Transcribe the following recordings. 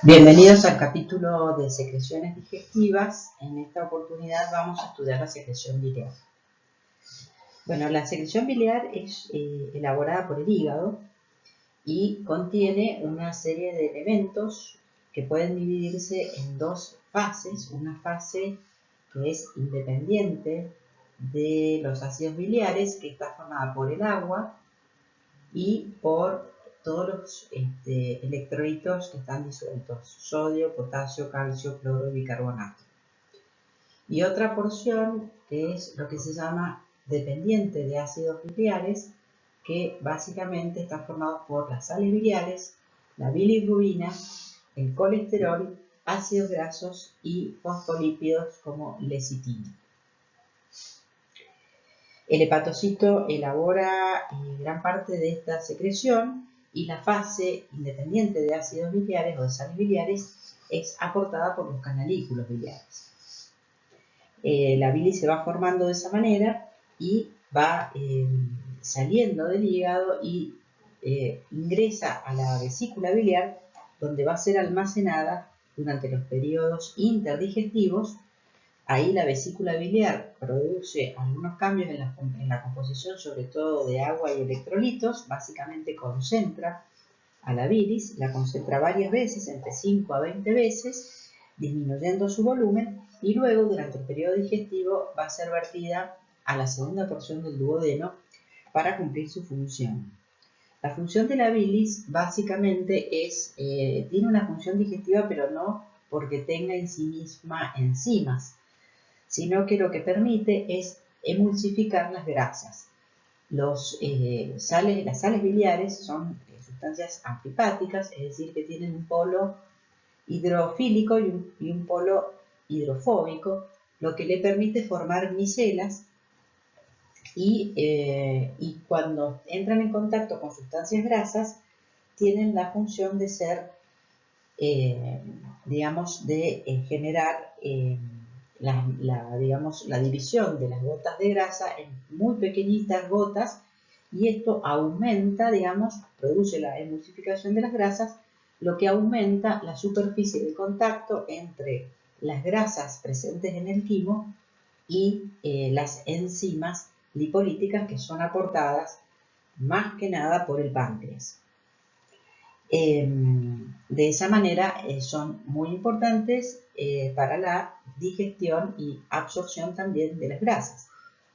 Bienvenidos al capítulo de secreciones digestivas. En esta oportunidad vamos a estudiar la secreción biliar. Bueno, la secreción biliar es elaborada por el hígado y contiene una serie de elementos que pueden dividirse en dos fases. Una fase que es independiente de los ácidos biliares, que está formada por el agua y por todos los electrolitos que están disueltos: sodio, potasio, calcio, cloro y bicarbonato. Y otra porción que es lo que se llama dependiente de ácidos biliares, que básicamente está formado por las sales biliares, la bilirrubina, el colesterol, ácidos grasos y fosfolípidos como lecitina. El hepatocito elabora gran parte de esta secreción, y la fase independiente de ácidos biliares o de sales biliares es aportada por los canalículos biliares. La bilis se va formando de esa manera y va saliendo del hígado y ingresa a la vesícula biliar, donde va a ser almacenada durante los periodos interdigestivos. Ahí la vesícula biliar produce algunos cambios en la composición, sobre todo de agua y electrolitos. Básicamente concentra a la bilis, la concentra varias veces, entre 5 a 20 veces, disminuyendo su volumen, y luego durante el periodo digestivo va a ser vertida a la segunda porción del duodeno para cumplir su función. La función de la bilis básicamente tiene una función digestiva, pero no porque tenga en sí misma enzimas, sino que lo que permite es emulsificar las grasas. Las sales biliares son sustancias anfipáticas, es decir, que tienen un polo hidrofílico y un polo hidrofóbico, lo que le permite formar micelas, y cuando entran en contacto con sustancias grasas tienen la función de ser, generar la división de las gotas de grasa en muy pequeñitas gotas, y esto aumenta, produce la emulsificación de las grasas, lo que aumenta la superficie de contacto entre las grasas presentes en el quimo y las enzimas lipolíticas, que son aportadas más que nada por el páncreas. De esa manera son muy importantes para la digestión y absorción también de las grasas,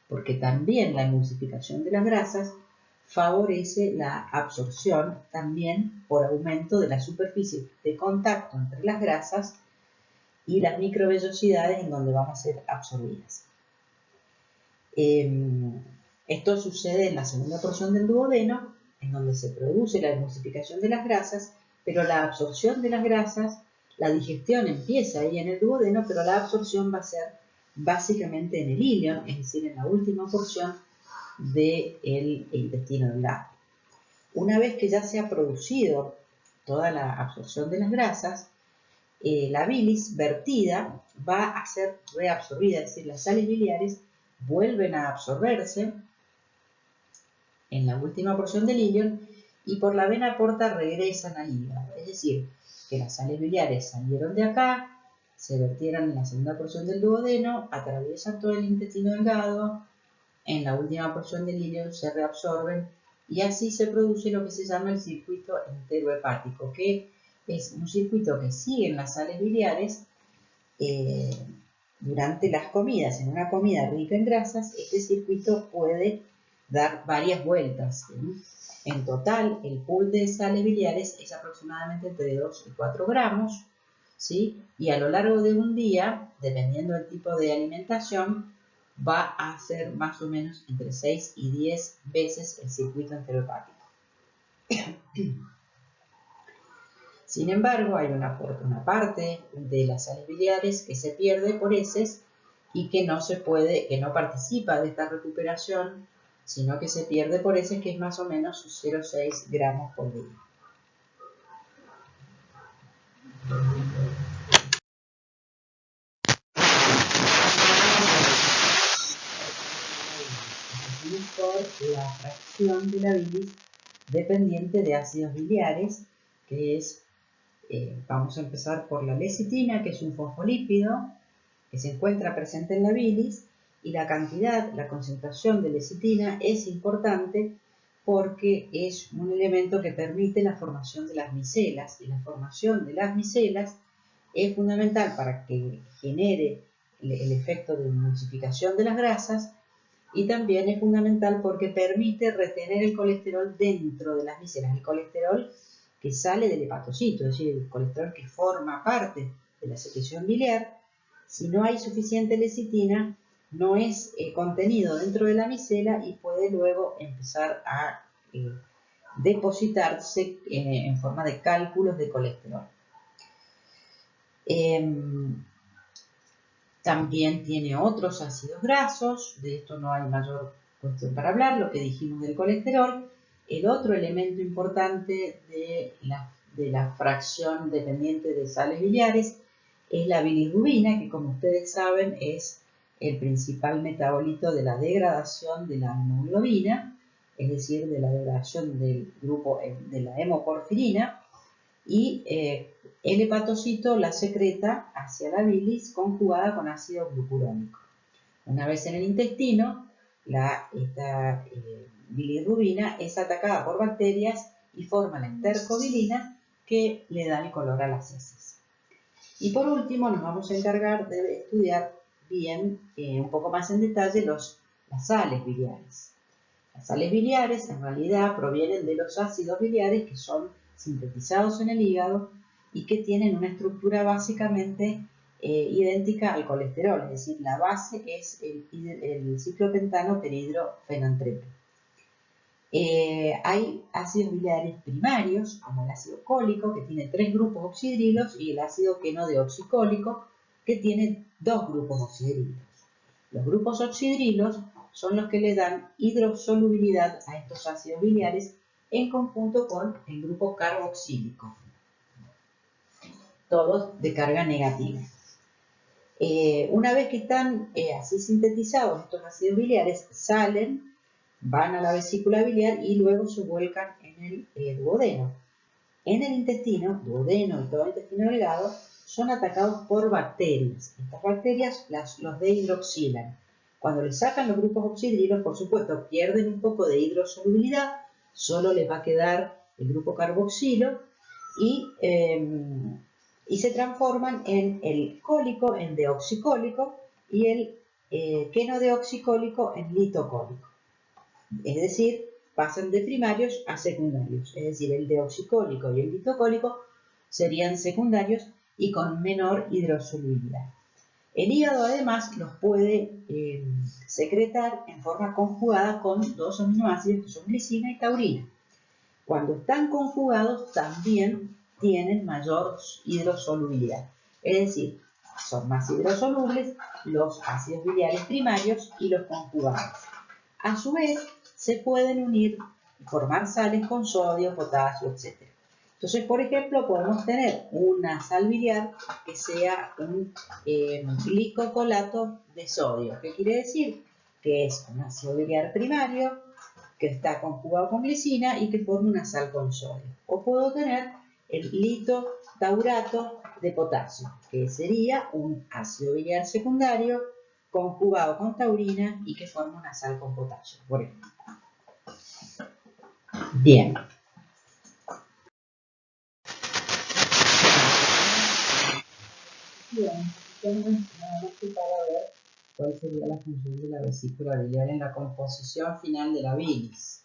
porque también la emulsificación de las grasas favorece la absorción también por aumento de la superficie de contacto entre las grasas y las microvellosidades en donde van a ser absorbidas. Esto sucede en la segunda porción del duodeno, en donde se produce la emulsificación de las grasas, pero la absorción de las grasas, la digestión empieza ahí en el duodeno, pero la absorción va a ser básicamente en el ilion, es decir, en la última porción del intestino delgado. Una vez que ya se ha producido toda la absorción de las grasas, la bilis vertida va a ser reabsorbida, es decir, las sales biliares vuelven a absorberse en la última porción del ilion y por la vena porta regresan al hígado. Es decir, que las sales biliares salieron de acá, se vertieron en la segunda porción del duodeno, atraviesan todo el intestino delgado, en la última porción del ilion se reabsorben, y así se produce lo que se llama el circuito enterohepático, que es un circuito que siguen las sales biliares durante las comidas. En una comida rica en grasas, este circuito puede dar varias vueltas. En total, el pool de sales biliares es aproximadamente entre 2 y 4 gramos, ¿sí? Y a lo largo de un día, dependiendo del tipo de alimentación, va a ser más o menos entre 6 y 10 veces el circuito enterohepático. Sin embargo, hay una parte de las sales biliares que se pierde por heces y que no participa de esta recuperación, sino que se pierde por heces, que es más o menos 0,6 gramos por día. Por la fracción de la bilis dependiente de ácidos biliares, que es Vamos a empezar por la lecitina, que es un fosfolípido que se encuentra presente en la bilis, y la cantidad, la concentración de lecitina es importante porque es un elemento que permite la formación de las micelas, y la formación de las micelas es fundamental para que genere el efecto de emulsificación de las grasas, y también es fundamental porque permite retener el colesterol dentro de las micelas, el colesterol que sale del hepatocito, es decir, el colesterol que forma parte de la secreción biliar. Si no hay suficiente lecitina, no es contenido dentro de la micela y puede luego empezar a depositarse en forma de cálculos de colesterol. También tiene otros ácidos grasos, de esto no hay mayor cuestión para hablar, lo que dijimos del colesterol. El otro elemento importante de la fracción dependiente de sales biliares es la bilirrubina, que como ustedes saben es el principal metabolito de la degradación de la hemoglobina, es decir, de la degradación del grupo de la hemoporfirina, y el hepatocito la secreta hacia la bilis conjugada con ácido glucurónico. Una vez en el intestino, esta bilirrubina es atacada por bacterias y forma la enterobilina, que le da el color a las heces. Y por último nos vamos a encargar de estudiar bien, un poco más en detalle, las sales biliares. Las sales biliares en realidad provienen de los ácidos biliares que son sintetizados en el hígado y que tienen una estructura básicamente idéntica al colesterol, es decir, la base es el ciclopentano perhidrofenantreto. Hay ácidos biliares primarios, como el ácido cólico, que tiene 3 grupos oxidrilos, y el ácido quenodeoxicólico, que tiene 2 grupos oxidrilos. Los grupos oxidrilos son los que le dan hidrosolubilidad a estos ácidos biliares en conjunto con el grupo carboxílico, todos de carga negativa. Una vez que están así sintetizados estos ácidos biliares, salen, van a la vesícula biliar y luego se vuelcan en el duodeno. En el intestino, duodeno y todo el intestino delgado, son atacados por bacterias. Estas bacterias los dehidroxilan. Cuando les sacan los grupos oxidrilos, por supuesto, pierden un poco de hidrosolubilidad, solo les va a quedar el grupo carboxilo y se transforman en el cólico, en deoxicólico, y el quenodeoxicólico en litocólico. Es decir, pasan de primarios a secundarios, es decir, el deoxicólico y el litocólico serían secundarios y con menor hidrosolubilidad. El hígado además los puede secretar en forma conjugada con 2 aminoácidos que son glicina y taurina. Cuando están conjugados también tienen mayor hidrosolubilidad, es decir, son más hidrosolubles los ácidos biliares primarios y los conjugados. A su vez, se pueden unir y formar sales con sodio, potasio, etc. Entonces, por ejemplo, podemos tener una sal biliar que sea un glicocolato de sodio. ¿Qué quiere decir? Que es un ácido biliar primario que está conjugado con glicina y que forma una sal con sodio. O puedo tener el litotaurato de potasio, que sería un ácido biliar secundario conjugado con taurina y que forma una sal con potasio, por ejemplo. Bien. Para ver cuál sería la función de la vesícula biliar en la composición final de la bilis.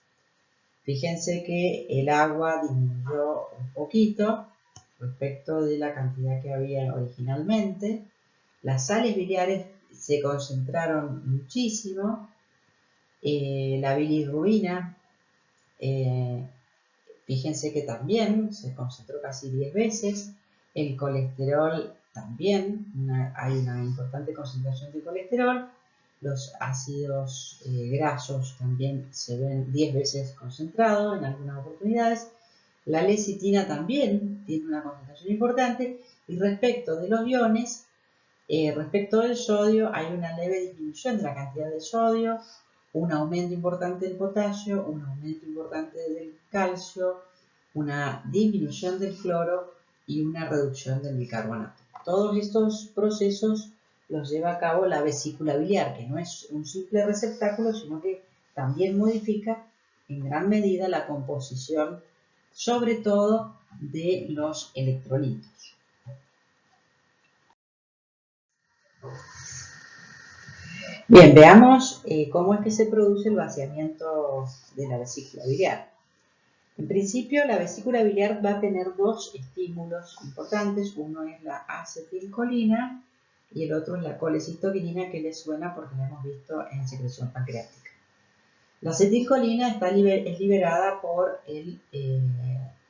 Fíjense que el agua disminuyó un poquito respecto de la cantidad que había originalmente. Las sales biliares se concentraron muchísimo. La bilirrubina, fíjense que también se concentró casi 10 veces. El colesterol también, hay una importante concentración de colesterol. Los ácidos grasos también se ven 10 veces concentrados en algunas oportunidades. La lecitina también tiene una concentración importante. Y respecto de los iones, respecto del sodio, hay una leve disminución de la cantidad de sodio, un aumento importante del potasio, un aumento importante del calcio, una disminución del cloro y una reducción del bicarbonato. Todos estos procesos los lleva a cabo la vesícula biliar, que no es un simple receptáculo, sino que también modifica en gran medida la composición, sobre todo de los electrolitos. Bien, veamos cómo es que se produce el vaciamiento de la vesícula biliar. En principio, la vesícula biliar va a tener dos estímulos importantes. Uno es la acetilcolina y el otro es la colecistoquinina, que les suena porque la hemos visto en secreción pancreática. La acetilcolina es liberada por el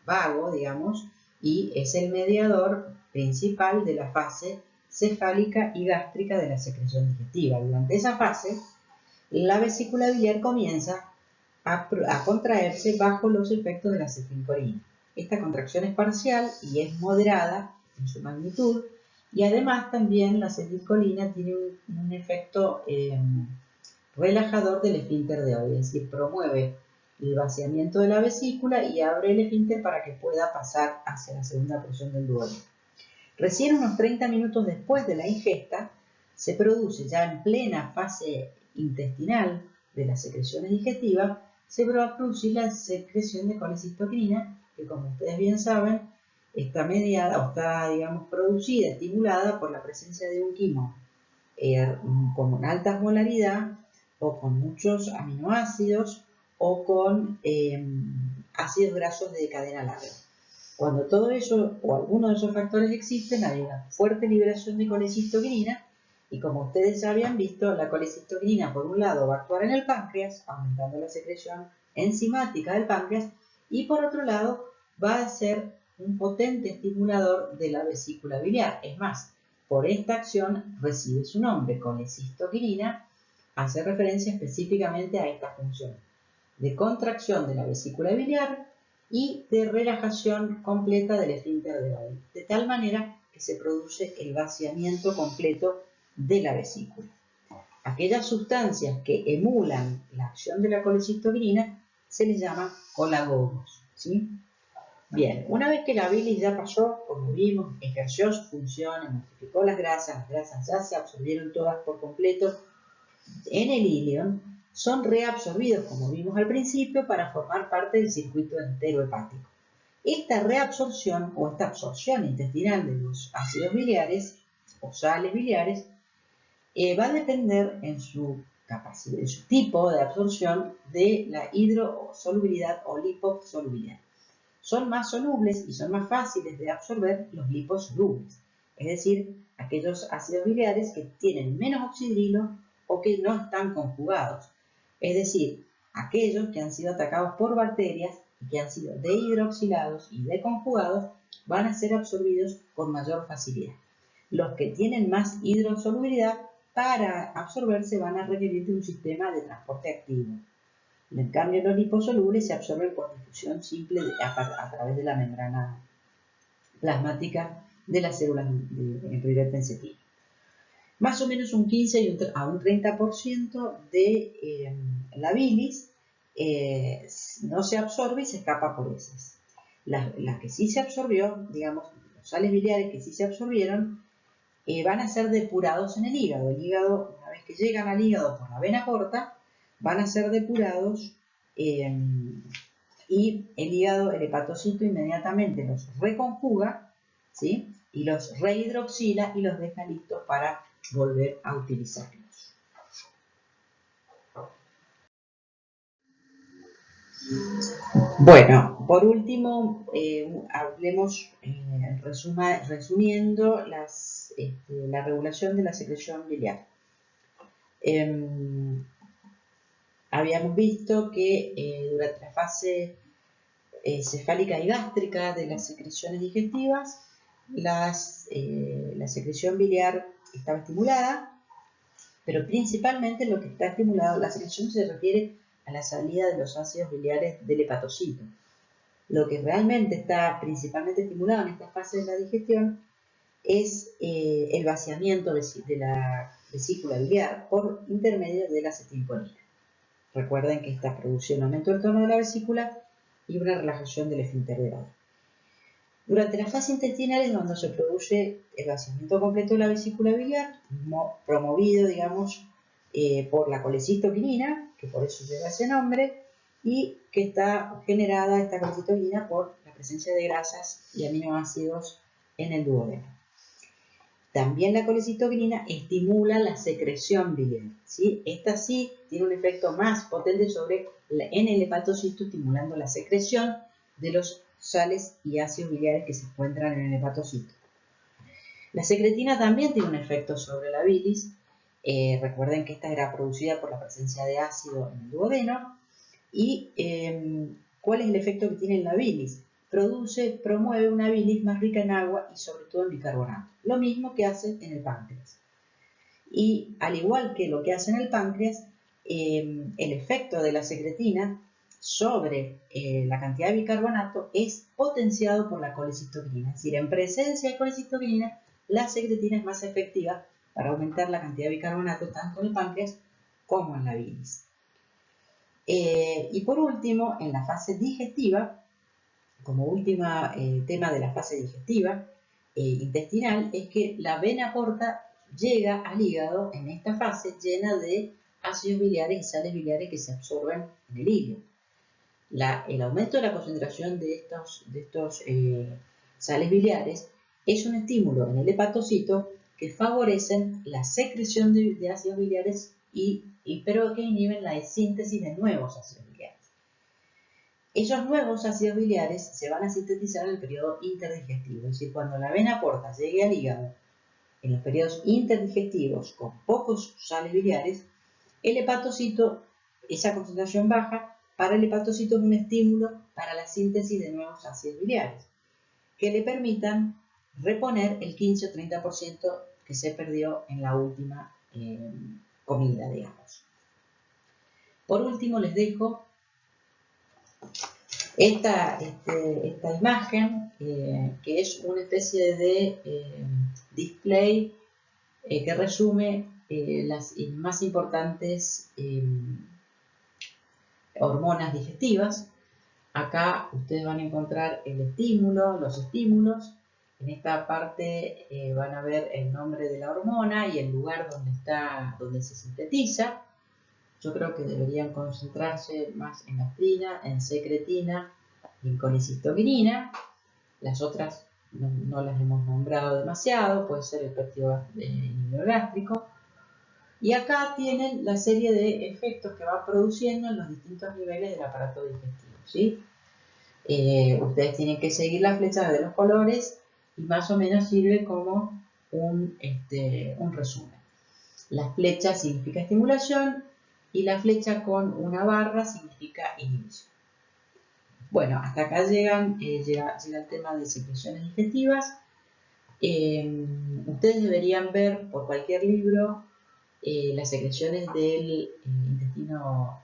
vago, digamos, y es el mediador principal de la fase cefálica y gástrica de la secreción digestiva. Durante esa fase, la vesícula biliar comienza a contraerse bajo los efectos de la acetilcolina. Esta contracción es parcial y es moderada en su magnitud, y además también la acetilcolina tiene un efecto relajador del esfínter de Oddi, es decir, promueve el vaciamiento de la vesícula y abre el esfínter para que pueda pasar hacia la segunda porción del duodeno. Recién unos 30 minutos después de la ingesta se produce, ya en plena fase intestinal de las secreciones digestivas, se va a producir la secreción de colecistoquinina, que como ustedes bien saben, está mediada o está, digamos, producida, estimulada por la presencia de un quimo con una alta molaridad o con muchos aminoácidos o con ácidos grasos de cadena larga. Cuando todo eso o alguno de esos factores existen, hay una fuerte liberación de colecistoquinina, y como ustedes ya habían visto, la colecistoquinina por un lado va a actuar en el páncreas, aumentando la secreción enzimática del páncreas, y por otro lado va a ser un potente estimulador de la vesícula biliar. Es más, por esta acción recibe su nombre. Colecistoquinina hace referencia específicamente a esta función de contracción de la vesícula biliar y de relajación completa del esfínter de Oddi, de tal manera que se produce el vaciamiento completo de la vesícula. Aquellas sustancias que emulan la acción de la colecistoquinina se les llama colagogos, ¿sí? Bien, una vez que la bilis ya pasó, como vimos, ejerció su función, emulsificó las grasas ya se absorbieron todas por completo en el ileón, son reabsorbidos, como vimos al principio, para formar parte del circuito enterohepático. Esta reabsorción o esta absorción intestinal de los ácidos biliares o sales biliares va a depender en su capacidad, en su tipo de absorción, de la hidrosolubilidad o liposolubilidad. Son más solubles y son más fáciles de absorber los liposolubles, es decir, aquellos ácidos biliares que tienen menos oxidrilo o que no están conjugados, es decir, aquellos que han sido atacados por bacterias y que han sido dehidroxilados y deconjugados van a ser absorbidos con mayor facilidad. Los que tienen más hidrosolubilidad, para absorberse van a requerir de un sistema de transporte activo. En cambio, los liposolubles se absorben por difusión simple a través de la membrana plasmática de las células en Más o menos un 15 a un 30% de la bilis no se absorbe y se escapa por heces. La que sí se absorbió, digamos, los sales biliares que sí se absorbieron, van a ser depurados en el hígado. El hígado, una vez que llegan al hígado por la vena porta, van a ser depurados y el hígado, el hepatocito, inmediatamente los reconjuga, ¿sí? Y los rehidroxila y los deja listos para volver a utilizarlos. Bueno, por último, hablemos, resumiendo, la regulación de la secreción biliar. Habíamos visto que durante la fase cefálica y gástrica de las secreciones digestivas, la secreción biliar estaba estimulada, pero principalmente lo que está estimulado, la secreción se refiere a la salida de los ácidos biliares del hepatocito. Lo que realmente está principalmente estimulado en esta fase de la digestión es el vaciamiento de la vesícula biliar por intermedio de la acetilcolina. Recuerden que esta produce un aumento del tono de la vesícula y una relajación del esfínter de Oddi. Durante la fase intestinal es cuando se produce el vaciamiento completo de la vesícula biliar, promovido, digamos, por la colecistoquinina, que por eso lleva ese nombre, y que está generada esta colecistoquinina por la presencia de grasas y aminoácidos en el duodeno. También la colecistoquinina estimula la secreción biliar, ¿sí? Esta sí tiene un efecto más potente en el hepatocito, estimulando la secreción de los sales y ácidos biliares que se encuentran en el hepatocito. La secretina también tiene un efecto sobre la bilis. Recuerden que esta era producida por la presencia de ácido en el duodeno. ¿Y cuál es el efecto que tiene en la bilis? Promueve una bilis más rica en agua y sobre todo en bicarbonato. Lo mismo que hace en el páncreas. Y al igual que lo que hace en el páncreas, el efecto de la secretina sobre la cantidad de bicarbonato es potenciado por la colecistoquinina. Es decir, en presencia de colecistoquinina, la secretina es más efectiva para aumentar la cantidad de bicarbonato tanto en el páncreas como en la bilis. Y por último, en la fase digestiva, como último tema de la fase digestiva intestinal, es que la vena porta llega al hígado en esta fase llena de ácidos biliares y sales biliares que se absorben en el hígado. El aumento de la concentración de estos sales biliares es un estímulo en el hepatocito que favorecen la secreción de ácidos biliares pero que inhiben la síntesis de nuevos ácidos biliares. Esos nuevos ácidos biliares se van a sintetizar en el periodo interdigestivo, es decir, cuando la vena porta llegue al hígado en los periodos interdigestivos con pocos sales biliares, el hepatocito, esa concentración baja, para el hepatocito es un estímulo para la síntesis de nuevos ácidos biliares, que le permitan reponer el 15 o 30% que se perdió en la última comida, digamos. Por último, les dejo esta imagen, que es una especie de display que resume las más importantes hormonas digestivas. Acá ustedes van a encontrar los estímulos. En esta parte van a ver el nombre de la hormona y el lugar donde se sintetiza. Yo creo que deberían concentrarse más en leptina, en secretina y en colecistoquinina. Las otras no las hemos nombrado demasiado, puede ser el péptido gástrico. Y acá tienen la serie de efectos que va produciendo en los distintos niveles del aparato digestivo, ¿sí? Ustedes tienen que seguir las flechas de los colores y más o menos sirve como un resumen. La flecha significa estimulación y la flecha con una barra significa inhibición. Bueno, hasta acá llega el tema de secreciones digestivas. Ustedes deberían ver por cualquier libro las secreciones del intestino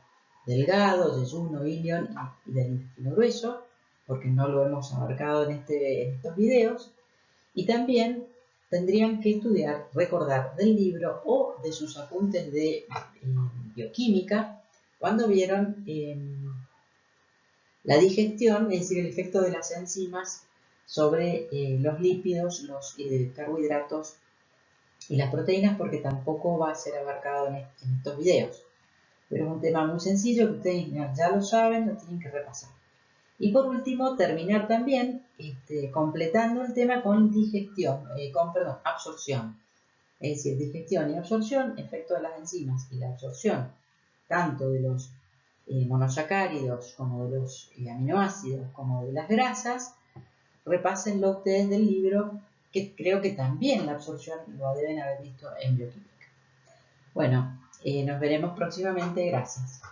delgado, yeyuno, ilion y del intestino grueso, porque no lo hemos abarcado en estos videos. Y también tendrían que recordar del libro o de sus apuntes de bioquímica, cuando vieron la digestión, es decir, el efecto de las enzimas sobre los lípidos, los carbohidratos y las proteínas, porque tampoco va a ser abarcado en estos videos. Pero es un tema muy sencillo que ustedes ya lo saben, lo tienen que repasar. Y por último, terminar también completando el tema con absorción. Es decir, digestión y absorción, efecto de las enzimas y la absorción, tanto de los monosacáridos como de los aminoácidos como de las grasas. Repásenlo ustedes del libro, que creo que también la absorción lo deben haber visto en bioquímica. Bueno, nos veremos próximamente. Gracias.